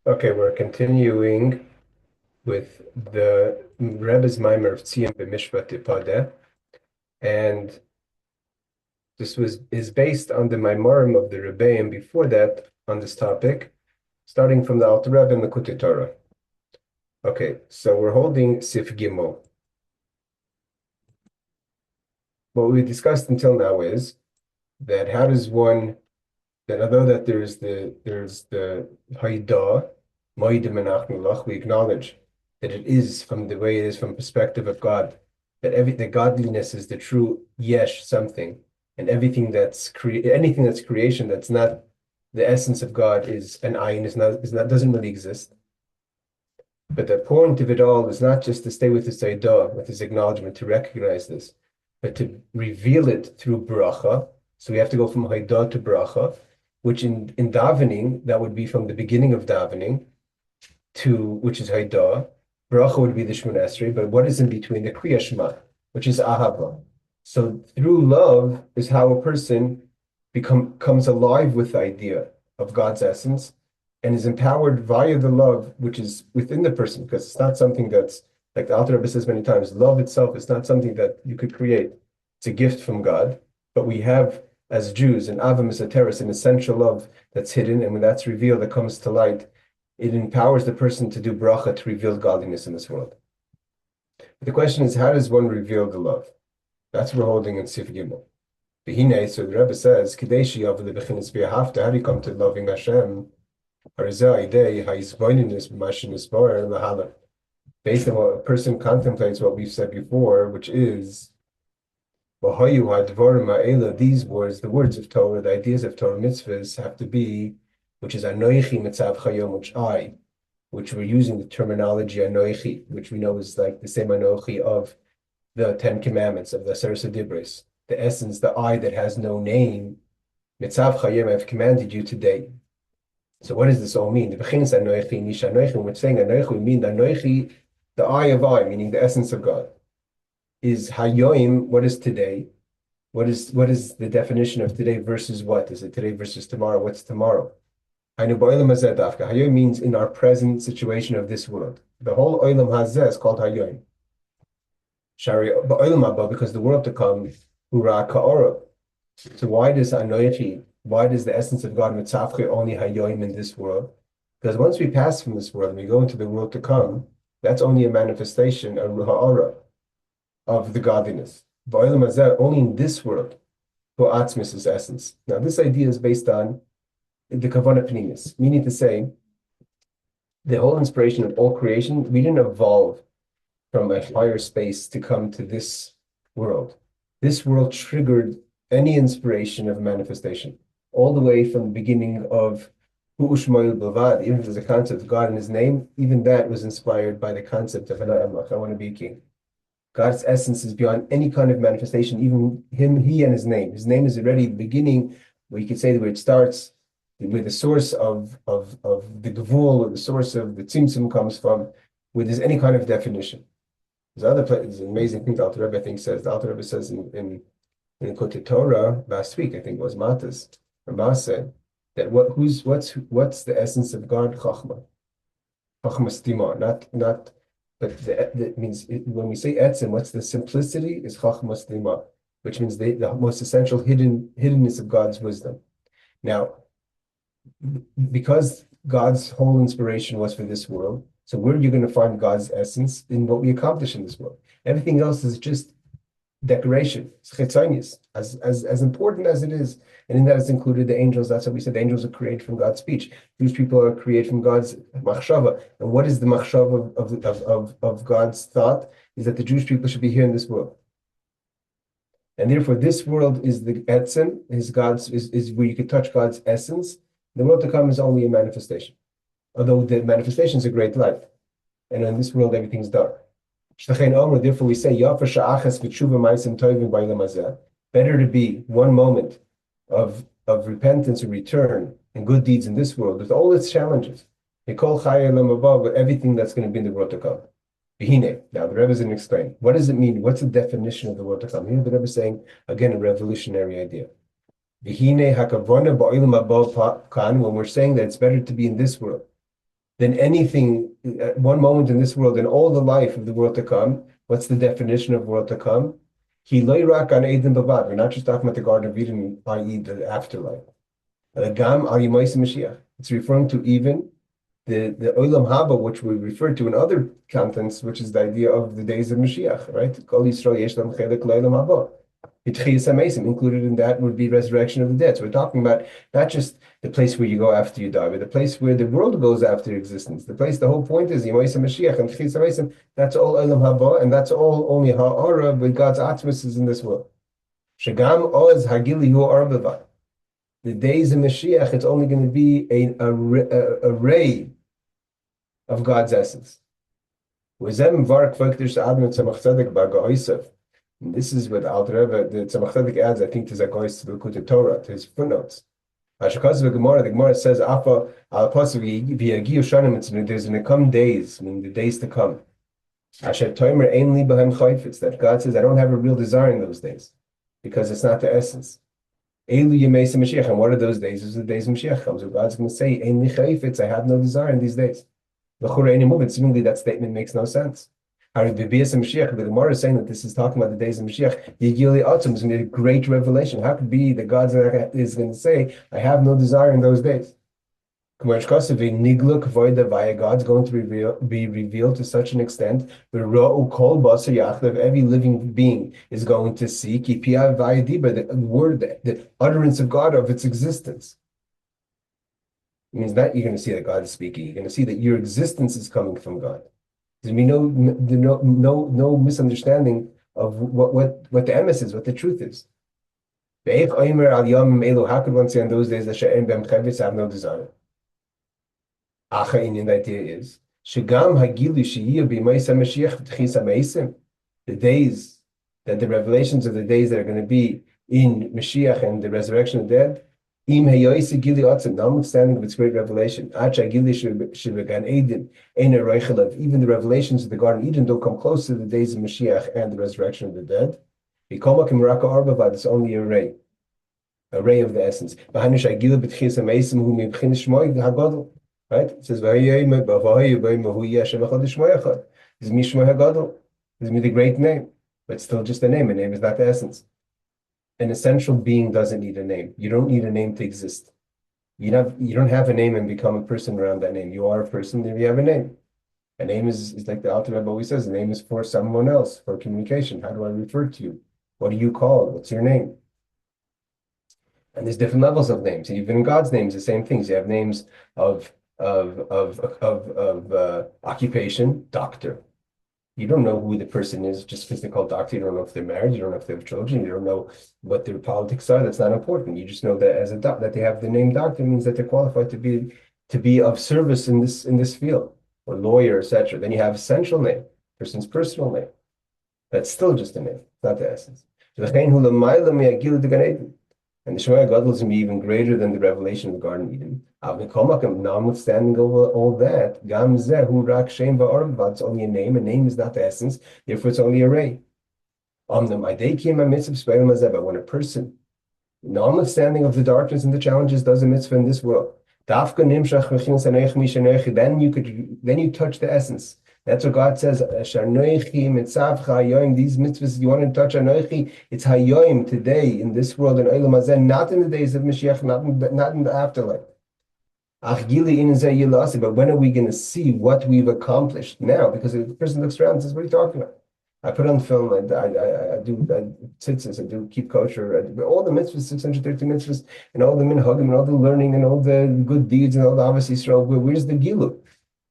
Okay, we're continuing with the Rebbe's Maamar of Tzion Bemishpat tipadeh, and this is based on the Maamarim of the Rebbe, and before that on this topic, starting from the Alter Rebbe and the Torah. Okay, so we're holding Sif Gimel. What we discussed until now is that how does one that although that there's the Haidah, Moedim Menachnulach, we acknowledge that it is from the way it is from perspective of God, that the godliness is the true yesh something, and anything that's creation that's not the essence of God is an ayin, is not doesn't really exist. But the point of it all is not just to stay with this Haidah, with this acknowledgement, to recognize this, but to reveal it through Berachah. So we have to go from Haidah to Berachah, which in davening, that would be from the beginning of davening which is Haidah. Berachah would be the Shemona Esrei, but what is in between? The Kriya Shema, which is Ahava. So through love is how a person comes alive with the idea of God's essence and is empowered via the love which is within the person, because it's not something that's, like the Alter Rebbe says many times, love itself is not something that you could create. It's a gift from God, but we have, as Jews, an Avam Esoteris, an essential love that's hidden, and when that's revealed, it comes to light. It empowers the person to do bracha, to reveal godliness in this world. But the question is, how does one reveal the love? That's what we're holding in Sif Gimel. So the Rebbe says, how do you come to loving Hashem? Based on what a person contemplates, what we've said before, which is these words, the words of Torah, the ideas of Torah mitzvahs have to be, which is Anoichi Mitzav Chayom, which we're using the terminology Anoichi, which we know is like the same Anoichi of the Ten Commandments, of the Aseret Dibros, the essence, the I that has no name. Mitzav Chayom, I've commanded you today. So what does this all mean? The Bechinas Anoichi, Nisha Anoichi, when we're saying Anoichi, we mean the Anoichi, the I of I, meaning the essence of God. Is Hayoim, what is today? What is the definition of today versus what? Is it today versus tomorrow? What's tomorrow? Hayoim means in our present situation of this world. The whole olam hazeh is called Hayoim. Shari ba'olam haba, because the world to come, hura ka'ora. So why does the essence of God mitzavche only Hayoim in this world? Because once we pass from this world and we go into the world to come, that's only a manifestation, a ha'ora, of the godliness. Only in this world, Atzmis is essence. Now, this idea is based on the Kavanah Pnimis, meaning to say, the whole inspiration of all creation, we didn't evolve from a higher space to come to this world. This world triggered any inspiration of manifestation, all the way from the beginning of Hu'ushmoil Bavad, even if there's a concept of God in his name, even that was inspired by the concept of I want to be a king. God's essence is beyond any kind of manifestation, even he and his name. His name is already the beginning, where you could say where it starts, where the source of the Gevul, or the source of the Tzimtzum comes from, where there's any kind of definition. There's other places, an amazing thing the Alter Rebbe, I think, says. The Alter Rebbe says in the Torah last week, I think it was Matas, Rambam said, that what's the essence of God? Chachma. Chachma stima, not. But that means when we say etzem, what's the simplicity is chachmas lima, which means the most essential hiddenness of God's wisdom. Now, because God's whole inspiration was for this world, so where are you going to find God's essence in what we accomplish in this world? Everything else is just decoration, as important as it is, and in that is included the angels. That's what we said. The angels are created from God's speech. Jewish people are created from God's machshava. And what is the machshava of God's thought? Is that the Jewish people should be here in this world, and therefore this world is the etzem, is where you can touch God's essence. The world to come is only a manifestation, although the manifestation is a great light, and in this world everything's dark. Therefore, we say, better to be one moment of repentance and return and good deeds in this world with all its challenges, with everything that's going to be in the world to come. Now, the Rebbe is going to explain. What does it mean? What's the definition of the world to come? Here, the Rebbe is saying, again, a revolutionary idea. When we're saying that it's better to be in this world, than anything at one moment in this world and all the life of the world to come. What's the definition of world to come? We're not just talking about the Garden of Eden, i.e. the afterlife. It's referring to even the Olam Haba, which we refer to in other contents, which is the idea of the days of Mashiach, right? Included in that would be resurrection of the dead. So we're talking about not just the place where you go after you die, but the place where the world goes after existence. The place, the whole point is Yemaisa Mashiach and Tchias HaMesim. That's all Olam Haba, and that's all only Ha'ara, but God's Atmos is in this world. Shagam Oz Hagili Hu Arbavat. The days of Mashiach, it's only going to be a ray of God's essence. And this is what Alter Rebbe, the Tzemach Tzedek adds, I think, to Zagoyis to the Likutei Torah, to his footnotes. The Gemara says, there's going to come days, meaning the days to come. That God says, I don't have a real desire in those days, because it's not the essence. And what are those days? Those are the days of Mashiach comes. So God's going to say, I have no desire in these days. Seemingly that statement makes no sense. The Gemara is saying that this is talking about the days of Mashiach. The is going to be a great revelation. How could it be that God is going to say, I have no desire in those days? God's going to be revealed to such an extent that every living being is going to see the word, the utterance of God, of its existence. It means that you're going to see that God is speaking. You're going to see that your existence is coming from God. There's no misunderstanding of what the emes is, what the truth is. How could one say on those days that I have no desire? The idea is the days that the revelations of the days that are going to be in Mashiach and the resurrection of the dead, notwithstanding of its great revelation, even the revelations of the Garden of Eden don't come close to the days of Mashiach and the resurrection of the dead. It's only a ray of the essence. Right? It says, this is Mishma Hagadol. This is the great name, but it's still just a name. A name is not the essence. An essential being doesn't need a name. You don't need a name to exist. You don't have a name and become a person around that name. You are a person, then you have a name. A name is like the Alter Rebbe always says, a name is for someone else, for communication. How do I refer to you? What are you called? What's your name? And there's different levels of names. And even in God's names, the same things. You have names of occupation, doctor. You don't know who the person is just because they're called doctor. You don't know if they're married. You don't know if they have children. You don't know what their politics are. That's not important. You just know that as a that they have the name doctor means that they're qualified to be of service in this field, or lawyer, etc. Then you have essential name, person's personal name. That's still just a name, not the essence. And the Shema God will be even greater than the revelation of the Garden of Eden. Notwithstanding all that, it's only a name. A name is not the essence, therefore it's only a ray. But when a person, notwithstanding of the darkness and the challenges, does a mitzvah in this world, then you touch the essence. That's what God says. These mitzvahs, you want to touch Anoichi, it's Hayoim, today, in this world, in Olam Hazeh, not in the days of Mashiach, not in the afterlife. But when are we going to see what we've accomplished now? Because if the person looks around and says, what are you talking about? I put on film, I do tzitzis, I do keep kosher, I do all the mitzvahs, 630 mitzvahs, and all the minhagim, and all the learning, and all the good deeds, and all the Ahavas Yisrael. Where's the gilu?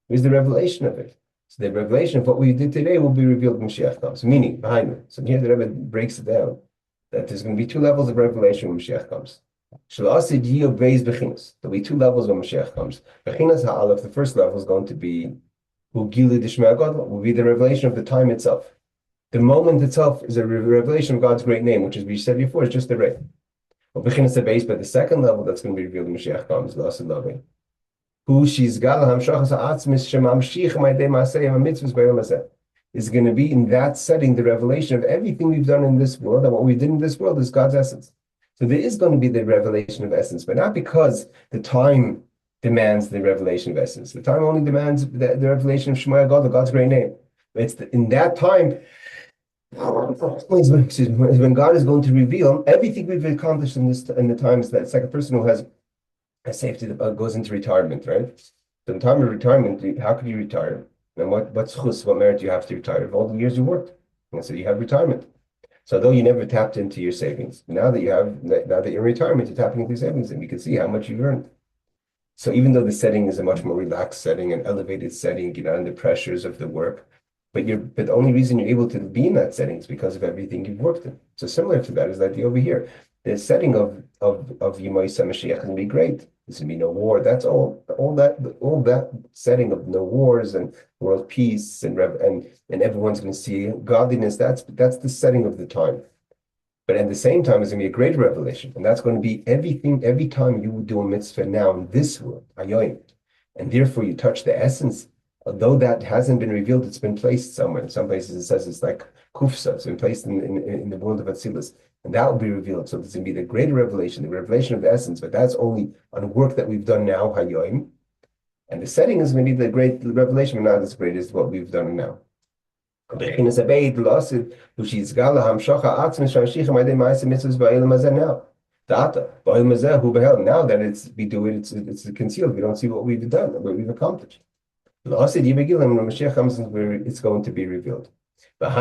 Where's the revelation of it? So the revelation of what we did today will be revealed when Mashiach comes. Meaning, behind it. So here the Rebbe breaks it down, that there's going to be two levels of revelation when Mashiach comes. There'll be two levels when Mashiach comes. The first level is going to be will be the revelation of the time itself. The moment itself is a revelation of God's great name, which, as we said before, is just the ray. But the second level that's going to be revealed when Mashiach comes, is going to be in that setting the revelation of everything we've done in this world, and what we did in this world is God's essence. So there is going to be the revelation of essence, but not because the time demands the revelation of essence. The time only demands the revelation of Shema God, God's great name. It's in that time, is when God is going to reveal everything we've accomplished in the times that it's like a person who has a safety that goes into retirement, right? So in time of retirement, how could you retire? And what chus, what merit do you have to retire? Of all the years you worked. And so you have retirement. So though you never tapped into your savings, now that you're in retirement, you're tapping into your savings, and you can see how much you've earned. So even though the setting is a much more relaxed setting, an elevated setting, you're not under pressures of the work, but the only reason you're able to be in that setting is because of everything you've worked in. So similar to that is that over here, the setting of Yemaisa Mashiach is going to be great. There's going to be no war. That's all that setting of no wars and world peace and everyone's going to see godliness. That's the setting of the time. But at the same time, it's going to be a great revelation, and that's going to be everything. Every time you would do a mitzvah now in this world, ayoim, and therefore you touch the essence. Although that hasn't been revealed, it's been placed somewhere. In some places it says it's like kufsa, it's been placed in the world of Atzilus, and that will be revealed. So it's going to be the greater revelation, the revelation of the essence, but that's only on work that we've done now, hayoim. And the setting is going to be the great revelation, but not as great as what we've done now. Now that it's concealed, we don't see what we've done, what we've accomplished. When Mashiach comes, it's going to be revealed. The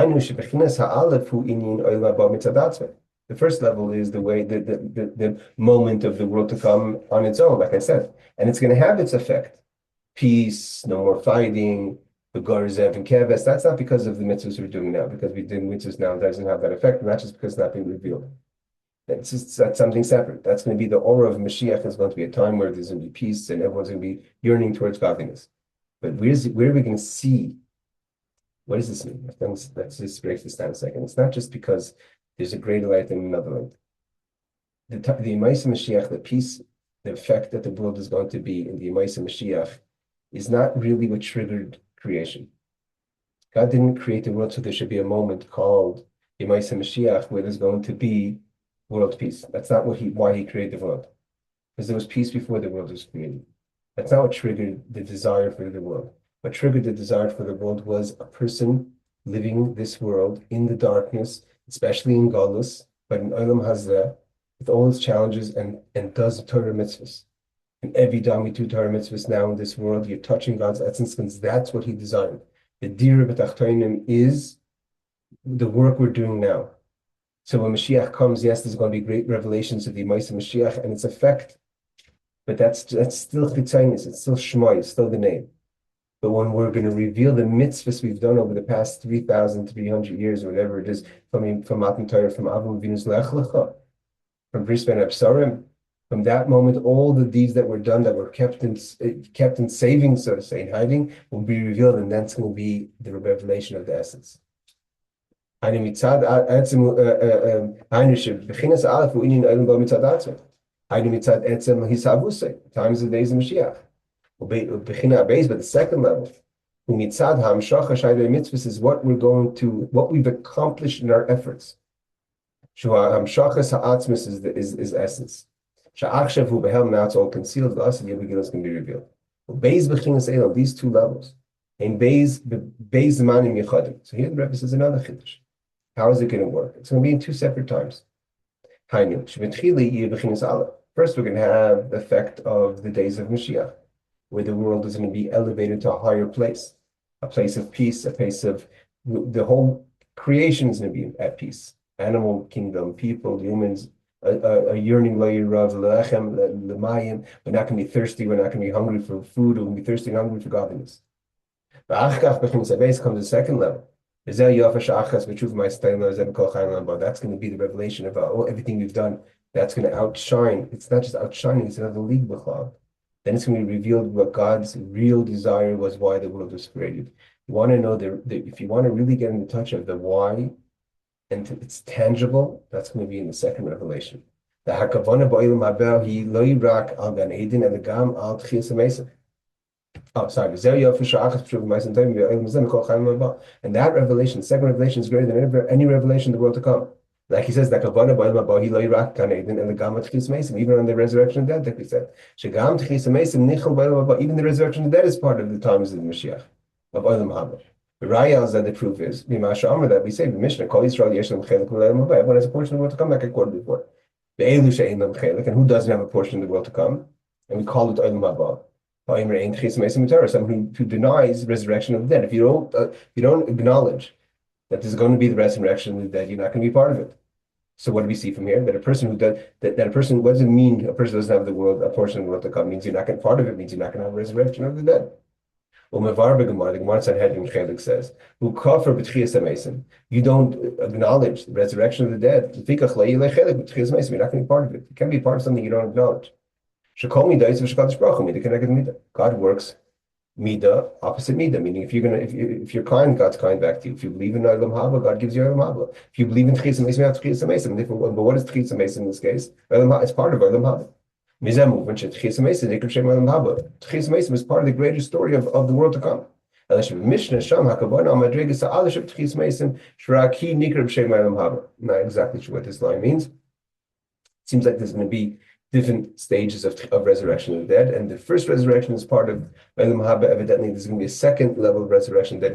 first level is the way the moment of the world to come on its own, like I said, and it's going to have its effect. Peace, no more fighting, the Garzev and Keves. That's not because of the mitzvahs we're doing now, because we did mitzvahs now, it doesn't have that effect, and that's just because it's not being revealed. That's something separate. That's going to be the aura of Mashiach. Is going to be a time where there's going to be peace and everyone's going to be yearning towards godliness. But where are we going to see? What does this mean? Let's just break this down a second. It's not just because there's a greater light than another light. The Yemaisa Mashiach, the peace, the effect that the world is going to be in the Yemaisa Mashiach is not really what triggered creation. God didn't create the world so there should be a moment called Yemaisa Mashiach where there's going to be world peace. That's not why he created the world. Because there was peace before the world was created. That's not what triggered the desire for the world. What triggered the desire for the world was a person living this world in the darkness, especially in Galus, but in Olam Hazeh, with all its challenges, and does Torah mitzvahs. And every time we do Torah mitzvahs now in this world, you're touching God's essence, because that's what he designed. The Dira B'Tachtonim is the work we're doing now. So when Mashiach comes, yes, there's going to be great revelations of the Yemaisa Mashiach and its effect. But that's still chitzainis, it's still Shema, it's still the name. But when we're going to reveal the mitzvahs we've done over the past 3,300 years, or whatever it is, from Matan Torah, from Avram Avinu's Lech Lecha, from Bris Ben Absarim, from that moment, all the deeds that were done, that were kept in savings, so to say, in hiding, will be revealed, and that's going to be the revelation of the essence. Times of the days of Mashiach. But the second level, is what we've accomplished in our efforts. Is essence. Now it's all concealed, the Yevagil can be revealed. These two levels. So here the Rebbe says another chiddush. How is it going to work? It's going to be in two separate times. First, we're going to have the effect of the days of Mashiach, where the world is going to be elevated to a higher place, a place of peace, a place of the whole creation is going to be at peace. Animal kingdom, people, humans, a yearning lechem, lemayim. We're not going to be thirsty. We're not going to be hungry for food. We're going to be thirsty and hungry for godliness. But comes the second level. That's going to be the revelation of everything we've done. That's going to outshine. It's not just outshining, it's another league b'chlal. Then it's going to be revealed what God's real desire was, why the world was created. You want to know if you want to really get in touch of the why, and it's tangible, that's going to be in the second revelation. The hakavana ba'olam haba hi lo yirak al gan eden and the gam al tchias hamesach. Oh, sorry. And that revelation, the second revelation, is greater than any revelation in the world to come. Like he says, even on the resurrection of the dead, like we said. Even the resurrection of the dead is part of the times of the Mashiach, of Olam Haba. The Raya is that the proof is, that we say, the Mishnah, everyone has a portion of the world to come, like I quoted before. And who doesn't have a portion of the world to come? And we call it Olam Haba. Someone who denies resurrection of the dead. If you don't acknowledge that there's going to be the resurrection of the dead, you're not going to be part of it. So what do we see from here? That a person who does that a person, what does it mean a person doesn't have the world, a portion of the world to come? It means you're not going to part of it, means you're not going to have a resurrection of the dead. The Gemara Sanhedrin Chelik says, you don't acknowledge the resurrection of the dead. You're not going to be part of it. You can't be part of something you don't acknowledge. God works Midah, opposite Midah, meaning if you're kind, God's kind back to you. If you believe in Olam Haba, God gives you Olam Haba. If you believe in Tchias HaMesim, you have Tchias HaMesim. But what is Tchias HaMesim in this case? It's part of Olam Haba. Tchias HaMesim is part of the greater story of the world to come. Not exactly sure what this line means. It seems like there's going to be different stages of resurrection of the dead, and the first resurrection is part of Olam Haba. Evidently, there's going to be a second level of resurrection that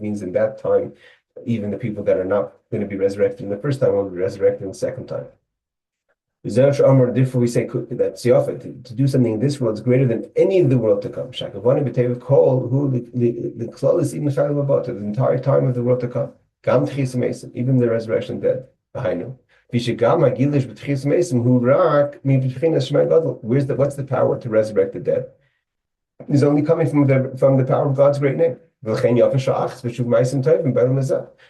means in that time, even the people that are not going to be resurrected in the first time will be resurrected in the second time. Therefore, we say that to do something in this world is greater than any of the world to come. The entire time of the world to come, even the resurrection of the dead. What's the power to resurrect the dead? It's only coming from the power of God's great name.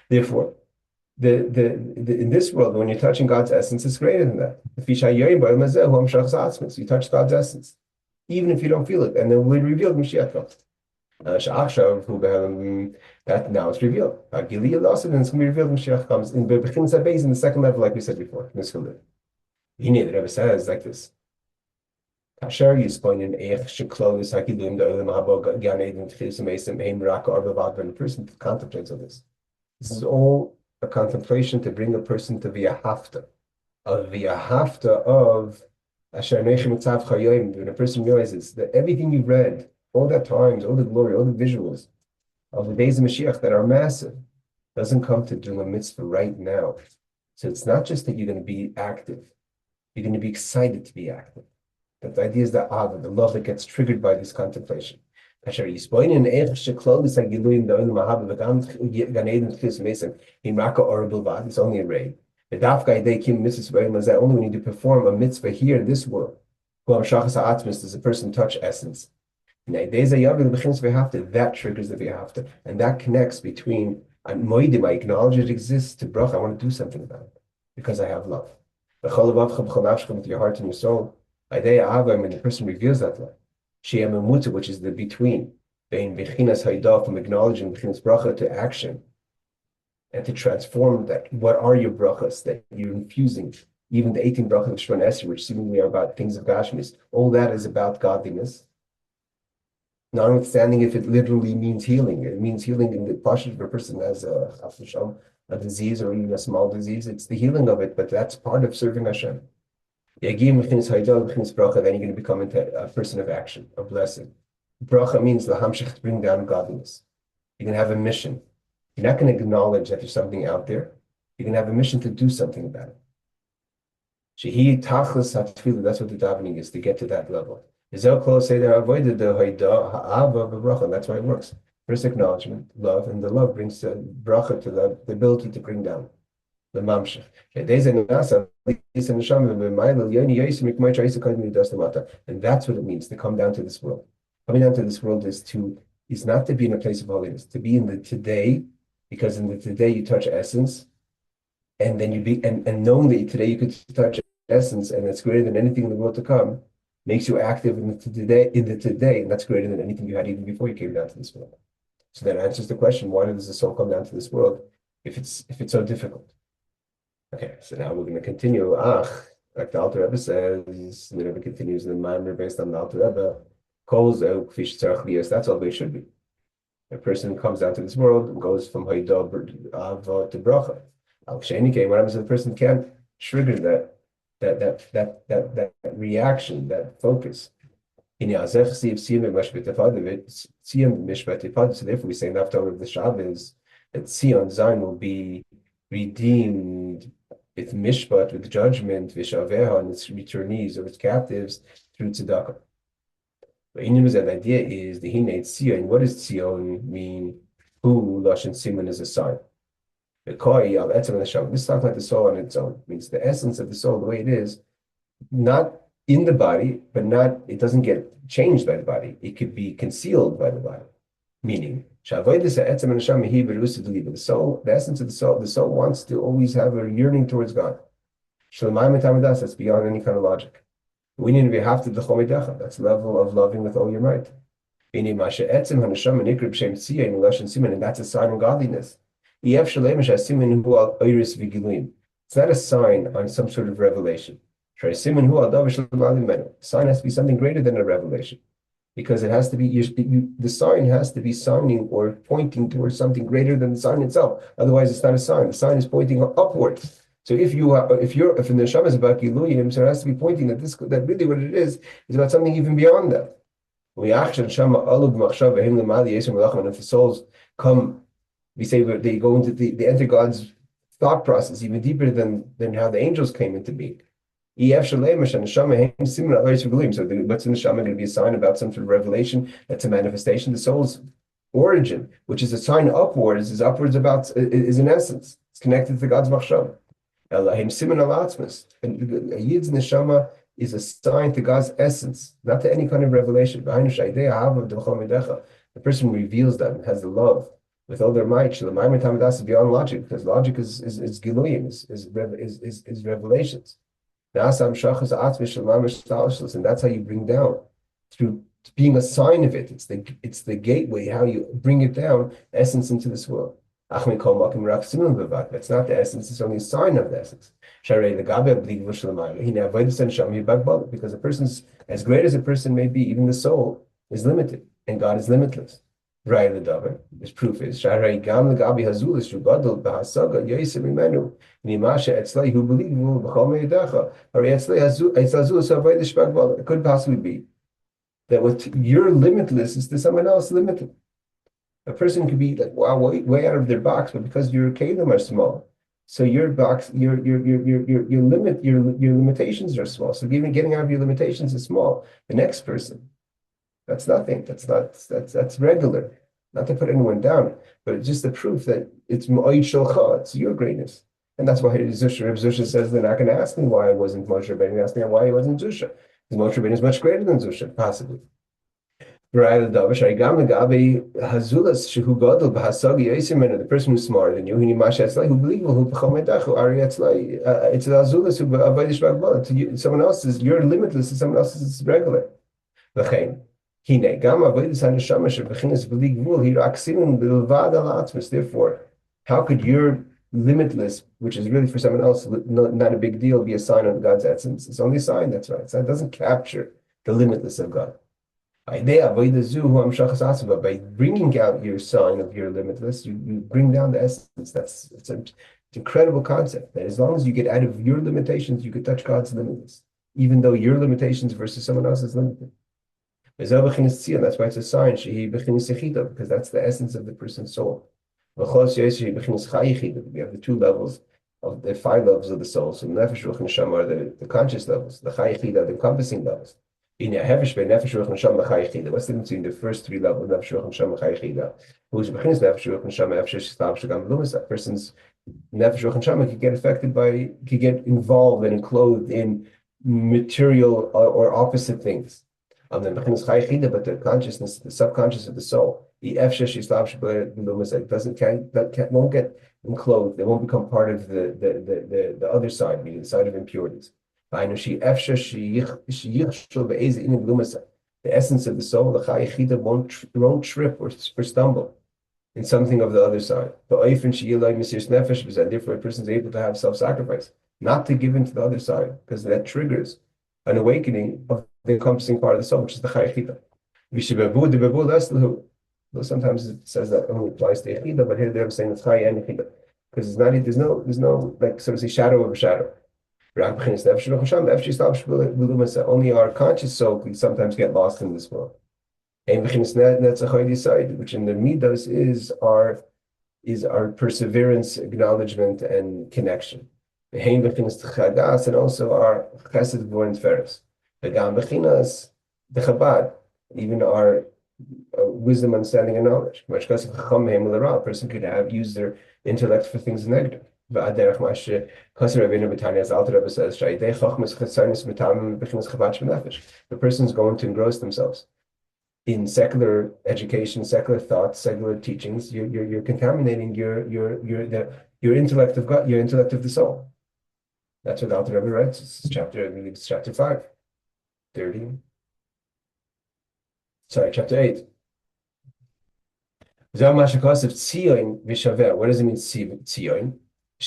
Therefore, in this world, when you're touching God's essence, it's greater than that. You touch God's essence, even if you don't feel it, and then we'll reveal Mashiach comes. That now it's revealed. And it's going to be revealed when Mashiach comes in the second level, like we said before. The Rebbe says like this. The person contemplates on this. This is all a contemplation to bring a person to the Ahavta of Asher Nechem Mitzav Chayim. When a person realizes that everything you've read, all that times, all the glory, all the visuals of the days of Mashiach that are massive, doesn't come to do a mitzvah right now. So it's not just that you're going to be active, you're going to be excited to be active. That the idea is the Ava, the love that gets triggered by this contemplation. It's only a ray. Only when you perform a mitzvah here in this world. Does a person touch essence? That triggers the v'ahavta, and that connects between moedim, I acknowledge it exists, to Berachah, I want to do something about it because I have love. With your heart and your soul, when the person reveals that love, which is the between, from acknowledging Berachah to action, and to transform that. What are your brachas that you're infusing? Even the 18 brachas of Shemon Esrei, which seemingly are about things of Gashmis, all that is about godliness. Notwithstanding if it literally means healing. It means healing in the pashut of a person has a disease or even a small disease. It's the healing of it, but that's part of serving Hashem. Then you're going to become a person of action, a blessing. Berachah means lahamshich, to bring down godliness. You're going to have a mission. You're not going to acknowledge that there's something out there. You're going to have a mission to do something about it. Shehi tachlis hatfilah, that's what the davening is, to get to that level. That's why it works. First acknowledgement, love, and the love brings the bracha to the ability to bring down the mamshech. And that's what it means to come down to this world. Coming down to this world is not to be in a place of holiness, to be in the today, because in the today you touch essence, and then and knowing that today you could touch essence, and it's greater than anything in the world to come, makes you active in the today, and that's greater than anything you had even before you came down to this world. So that answers the question: why does the soul come down to this world if it's so difficult? Okay, so now we're going to continue. Like the Alter Rebbe says, the Rebbe continues in the Maamar based on the Alter Rebbe. That's all they should be. A person comes down to this world and goes from Hoda'ah to Berachah. Al Sheni what happens if the person can't trigger that reaction, that focus? So therefore we say after the Shabbos that Tzion Zion will be redeemed with mishpat, with judgment, vishaveha, and its returnees or its captives through tzedakah. But the idea is the hine Tzion. What does Tzion mean? Who lashon siman is a sign. This is talking about the soul on its own. It means the essence of the soul, the way it is, not in the body, but it doesn't get changed by the body. It could be concealed by the body. Meaning, the soul, the essence of the soul wants to always have a yearning towards God. That's beyond any kind of logic. We need to be half to the chomedecha. That's the level of loving with all your might. And that's a sign of godliness. It's not a sign on some sort of revelation. The sign has to be something greater than a revelation, because it has to be the sign has to be signing or pointing towards something greater than the sign itself. Otherwise, it's not a sign. The sign is pointing upwards. So if the neshama is about giluyim, so it has to be pointing that really what it is about something even beyond that. And if the souls come, we say they go into they enter God's thought process even deeper than how the angels came into being. So what's in the neshama going to be a sign about some sort of revelation that's a manifestation? The soul's origin, which is a sign upwards, is in essence. It's connected to God's machshava. And a yid's neshama is a sign to God's essence, not to any kind of revelation. The person reveals that and has the love with all their might. Is beyond logic, because logic is giluyim, is revelations. And that's how you bring down through being a sign of it. It's the gateway, how you bring it down, essence into this world. That's not the essence, it's only a sign of the essence. Because a person's, as great as a person may be, even the soul is limited, and God is limitless. This proof is who it could possibly be that what you're limitless is to someone else limited. A person could be like, wow, way out of their box, but because your kelim are small, so your box, your limitations are small. So even getting out of your limitations is small. The next person, that's nothing. That's regular. Not to put anyone down, but it's just the proof that it's ma'od shalcha, it's your greatness. And that's why Rebbe Zusha says they're not going to ask me why I wasn't Moshe Rabbeinu. They're asking why he wasn't Zusha. Because Moshe Rabbeinu is much greater than Zusha, possibly. The person who's smarter than you, who someone else's, you're limitless, and someone else's is regular. Therefore, how could your limitless, which is really for someone else not a big deal, be a sign of God's essence? It's only a sign, that's right. So it doesn't capture the limitless of God. By bringing out your sign of your limitless, you bring down the essence. It's an incredible concept, that as long as you get out of your limitations, you could touch God's limitless, even though your limitations versus someone else is limited. That's why it's a sign, because that's the essence of the person's soul. We have the two levels of the 5 levels of the soul. So nefesh, ruach, and neshama are the conscious levels. The chai yechida, the encompassing levels. What's the difference between the first 3 levels, nefesh, ruach, neshama, chai yechida? Who's nefesh, ruach, neshama, a person's nefesh, ruach, neshama could get involved and enclosed in material or opposite things. But the consciousness, the subconscious of the soul, won't get enclosed. They won't become part of the other side, meaning the side of impurities. The essence of the soul, the chai won't trip or stumble in something of the other side. Therefore, a person is able to have self-sacrifice, not to give into the other side, because that triggers an awakening of the encompassing part of the soul, which is the chai yechida. Though sometimes it says that only applies to yechida, but here they're saying it's chai and yechida. because there's no like so to say shadow of a shadow. Only our conscious soul can sometimes get lost in this world. Which in the midos is our perseverance, acknowledgement, and connection. And also our chesed born feres. The Chabad, even our wisdom, understanding, and knowledge. A person could have used their intellect for things negative. The person's going to engross themselves in secular education, secular thoughts, secular teachings. You're contaminating your intellect of God, your intellect of the soul. That's what the Rebbe writes. It's chapter 5, 30. Sorry, chapter 8. What does it mean, Tzion? The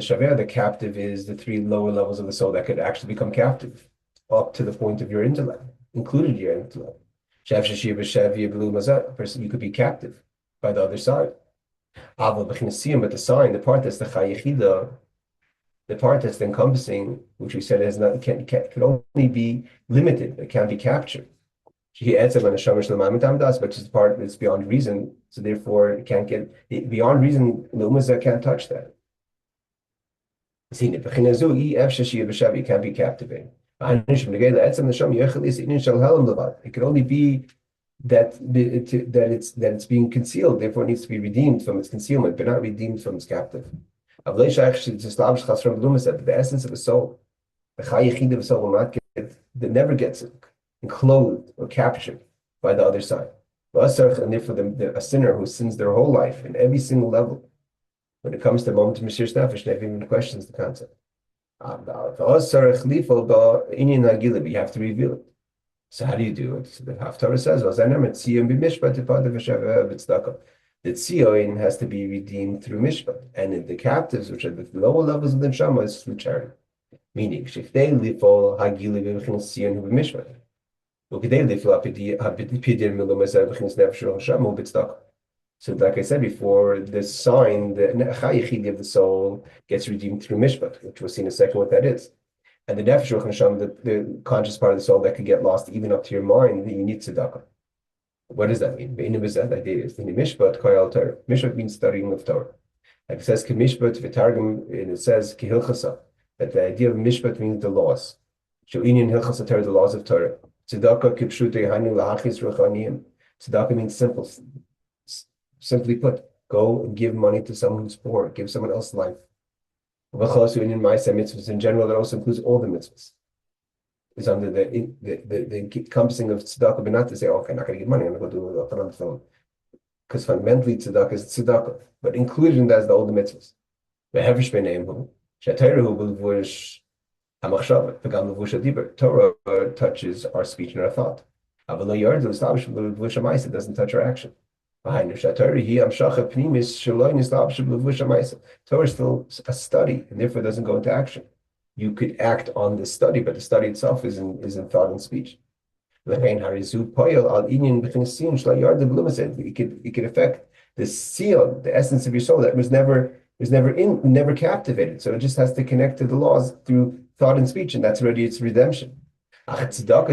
shaver, the captive, is the three lower levels of the soul that could actually become captive, up to the point of your intellect, included your intellect. Person, you could be captive by the other side. But the sign, the part that's the chayechida, the part that's the encompassing, which we said can only be limited, it can't be captured. She adds on the which is the part that's beyond reason, so therefore it can't get beyond reason. The can't touch that. You can't be captivated. It can only be that it's being concealed, therefore it needs to be redeemed from its concealment, but not redeemed from its captive. The essence of the soul, the chayechid of the soul, will not get, that never gets enclosed or captured by the other side. And therefore, a sinner who sins their whole life in every single level, when it comes to the moment of Mesiras Nefesh, never even questions the concept. You have to reveal it. So how do you do it? So the Haftarah says, Tzion Bemishpat, the Tzion has to be redeemed through Mishpat. And in the captives, which are the lower levels of the Neshama, is through charity. Meaning, so like I said before, the sign, the chayechid of the soul, gets redeemed through Mishpat, which we'll see in a second what that is. And the nefesh Hashem, the conscious part of the soul that could get lost even up to your mind, you need tzedakah. What does that mean? That idea is in the mishpat koyal Torah. Mishpat means studying of Torah. Like it says kemishpat v'targum, and it says kehilchasa, that the idea of mishpat means the laws. She'inyan hilchasa Torah, the laws of Torah. Tzedakah kipshutei hanu lahachis ruchaniyim. Tzedakah means simple. Simply put, go and give money to someone who's poor. Give someone else life. Mitzvos in general, that also includes all the mitzvos. Is under the encompassing of tzedakah, but not to say, okay, I'm not going to give money, I'm going to go do it on the phone. Because fundamentally, tzedakah is tzedakah, but included in that is the older mitzvos. Torah touches our speech and our thought. It doesn't touch our action. Torah is still a study, and therefore doesn't go into action. You could act on the study, but the study itself is in thought and speech. It could affect the seal, the essence of your soul that was never captivated. So it just has to connect to the laws through thought and speech, and that's already its redemption. But tzedakah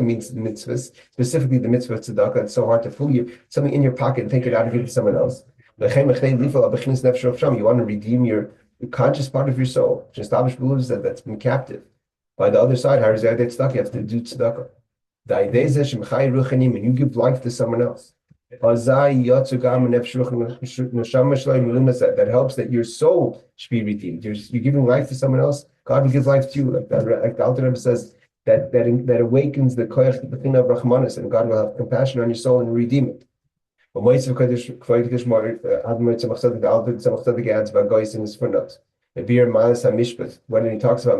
means the mitzvahs, specifically the mitzvah of tzedakah. It's so hard to pull something in your pocket and take it out and give it to someone else. You want to redeem your conscious part of your soul, which established beliefs that's been captive. By the other side, you have to do tzedakah. When you give life to someone else, that helps that your soul should be redeemed. You're giving life to someone else, God will give life to you. Like the Alter Rebbe says, that awakens the koyach, the thing of Rahmanis, and God will have compassion on your soul and redeem it. When he talks about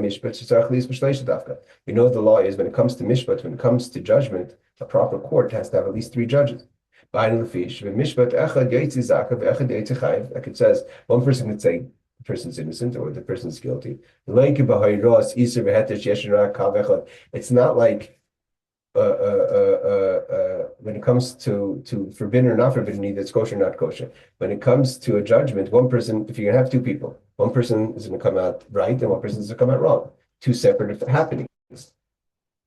mishpat, we know the law is when it comes to mishpat, when it comes to judgment, a proper court has to have at least 3 judges. Like it says, one person could say the person's innocent or the person's guilty. It's not like when it comes to forbidden or not forbidden, either it's kosher or not kosher. When it comes to a judgment, one person, if you're gonna have two people, one person is gonna come out right and one person is gonna come out wrong. Two separate happenings.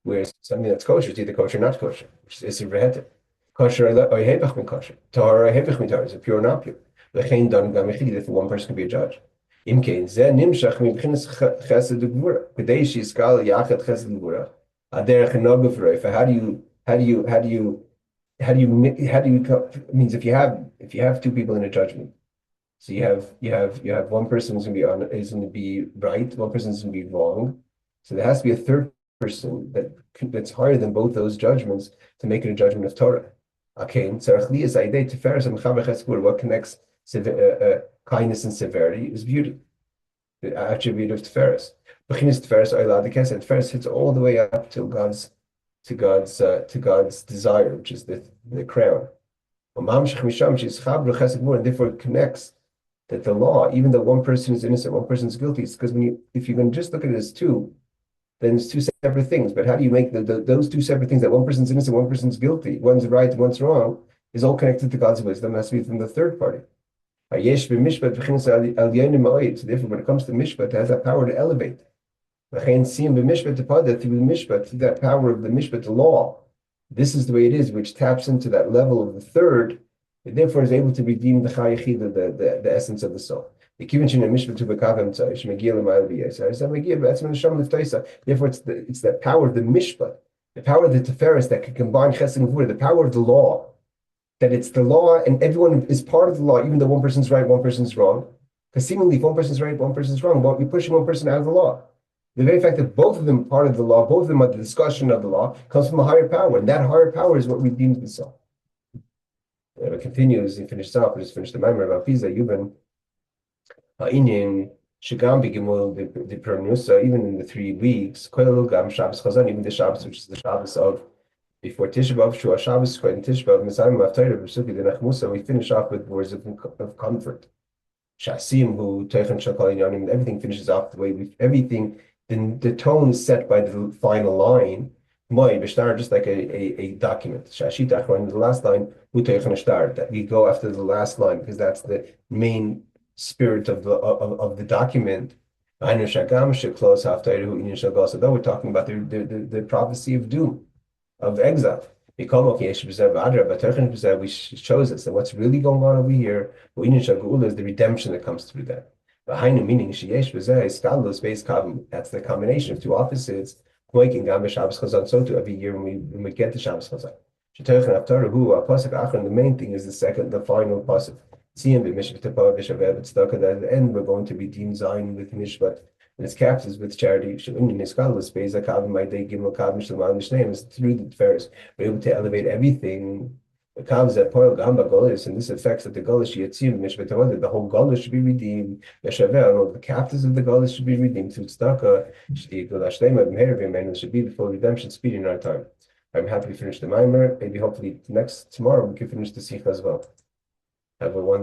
Whereas something that's kosher is either kosher or not kosher, which is isser kosher or hepech min kosher. Tahara or hepech min tahara, is it pure or not pure? Lechein dan gam echid, if one person can be a judge. Im kein zeh nimshach mibchinas chesed ugvura. K'dei shiskal yachet chesed ugvura. How do you means if you have two people in a judgment, so you have one person is going to be right, one person is going to be wrong, so there has to be a third person that's higher than both those judgments to make it a judgment of Torah. Okay, what connects kindness and severity is beauty, the attribute of Tiferes. Tiferes hits all the way up to God's desire, which is the crown. And therefore it connects that the law, even though one person is innocent, one person is guilty, because if you're going to just look at it as two, then it's two separate things. But how do you make those two separate things, that one person's innocent, one person's guilty, one's right, one's wrong, is all connected to God's wisdom? It has to be from the third party. So therefore, when it comes to mishpat, it has that power to elevate. Tzion Bemishpat tipadeh, through the mishpat, through that power of the mishpat, the law. This is the way it is, which taps into that level of the third, and therefore is able to redeem the chayachid, the essence of the soul. Therefore, it's that power of the mishpat, the power of the tiferes that can combine chesed and gvura, the power of the law. That it's the law and everyone is part of the law, even though one person's right, one person's wrong. Because seemingly, if one person's right, one person's wrong, well, you're pushing one person out of the law. The very fact that both of them are part of the law, both of them are the discussion of the law, comes from a higher power, and that higher power is what redeems the soul. It continues, he finishes off, just finish the Maamar about Pisa, Yuban, Inyan, Shigam Bigimul, the Pernusa, even in the 3 weeks, Koil Gam Shabbos Chazan, even the Shabbos, which is the Shabbos of before Tisha B'Av, Shua Shabbos, Koil Tisha B'Av, Mesayim Av Torah, V'Suki D'Nachmusa, we finish off with words of comfort. Shasim, who Teichen Shakal Inyanim, everything finishes off the way everything. Then the tone is set by the final line. Moi b'shtar, just like a document. Shashit achron, the last line. Uteichen shtar, that we go after the last line because that's the main spirit of the document. Though we're talking about the prophecy of doom, of exile. We shows us that what's really going on over here is the redemption that comes through that. Meaning that's the combination of two opposites. So too, every year when we get the Shabbos Chazan. The main thing is the final pasuk. Tzion Bemishpat Tzedakah, that at the end we're going to redeem Zion with mishpat, and its captives with charity. It's through the Tiferes we're able to elevate everything. And this affects that the Golish the whole Golish should be redeemed. The captives of the Golish should be redeemed through Tzedakah. Should be the full redemption speedy in our time. I'm happy to finish the Maamar. Maybe hopefully tomorrow we can finish the Sikha as well. Have a wonderful